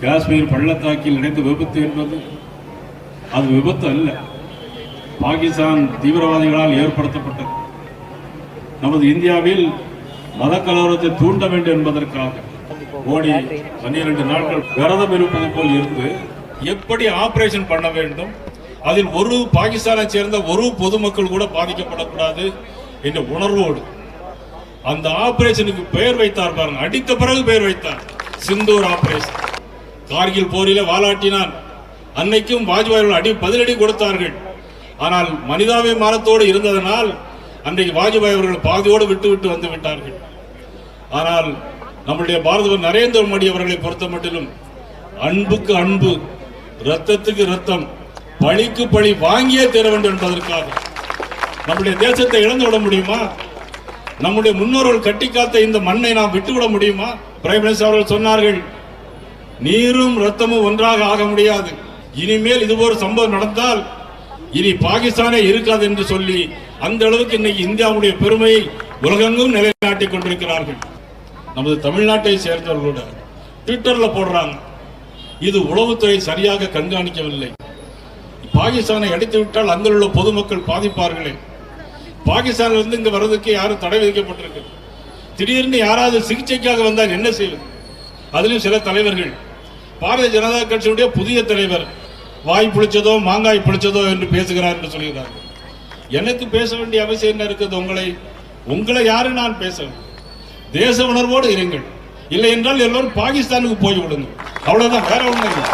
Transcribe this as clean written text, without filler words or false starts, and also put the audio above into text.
காஷ்மீர் பள்ளத்தாக்கில் நடந்த விபத்து என்பது அது விபத்து அல்ல, பாகிஸ்தான் தீவிரவாதிகளால் ஏற்படுத்தப்பட்டது. நமது இந்தியாவில் மத கலவரத்தை தூண்ட வேண்டும் என்பதற்காக மோடி 12 நாட்கள் விரதம் இருப்பது போல் இருந்து எப்படி ஆபரேஷன் பண்ண வேண்டும், அதில் ஒரு பாகிஸ்தானை சேர்ந்த ஒரு பொதுமக்கள் கூட பாதிக்கப்படக்கூடாது என்ற உணர்வோடு அந்த ஆபரேஷனுக்கு பெயர் வைத்தார் பாருங்க. அடித்த பிறகு பெயர் வைத்தார் சிந்தூர் ஆபரேஷன். கார்கில் போரில வாலாட்டினான். அன்னைக்கும் வாஜ்பாய் பதிலடி கொடுத்தார்கள். ஆனால் மனிதாபிமானத்தோடு இருந்ததனால் அன்றைக்கு வாஜ்பாய் அவர்கள் பாதியோடு விட்டு வந்து விட்டார்கள். ஆனால் நம்முடைய பாரத நரேந்திர மோடி அவர்களை பொறுத்த மட்டிலும் அன்புக்கு அன்பு, ரத்தத்துக்கு ரத்தம், பழிக்கு பழி வாங்கியே தர வேண்டும் என்பதற்காக நம்முடைய தேசத்தை இழந்து விட முடியுமா? நம்முடைய முன்னோர்கள் கட்டி காத்த இந்த மண்ணை நாம் விட்டுவிட முடியுமா? பிரைம் மினிஸ்டர் அவர்கள் சொன்னார்கள், நீரும் ரத்தமும் ஒன்றாக ஆக முடியாது. இனிமேல் இதுபோல் சம்பவம் நடந்தால் இனி பாகிஸ்தானே இருக்காது என்று சொல்லி அந்த அளவுக்கு இன்னைக்கு இந்தியாவுடைய பெருமையை உலகெங்கும் நிலைநாட்டிக் கொண்டிருக்கிறார்கள். நமது தமிழ்நாட்டை சேர்ந்தவர்களோட ட்விட்டர்ல போடுறாங்க, இது உளவுத்துறை சரியாக கண்காணிக்கவில்லை. பாகிஸ்தானை அடித்து விட்டால் அங்கே உள்ள பொதுமக்கள் பாதிப்பார்களே. பாகிஸ்தானில் இருந்து இங்க வர்றதுக்கு யாரும் தடை விதிக்கப்பட்டிருக்கு. திடீர்னு யாராவது சிகிச்சைக்காக வந்தால் என்ன செய்வது? அதிலும் சில தலைவர்கள், பாரதிய ஜனதா கட்சியுடைய புதிய தலைவர் வாய் புளிச்சதோ மாங்காய் புளிச்சதோ என்று பேசுகிறார் என்று சொல்கிறார். எனக்கு பேச வேண்டிய அவசியம் என்ன இருக்குது? உங்களை யாரு நான் பேச? தேச உணர்வோடு இருங்கள். இல்லை என்றால் எல்லோரும் பாகிஸ்தானுக்கு போய் விடுங்க. அவ்வளவுதான், வேற ஒன்றும் இல்லை.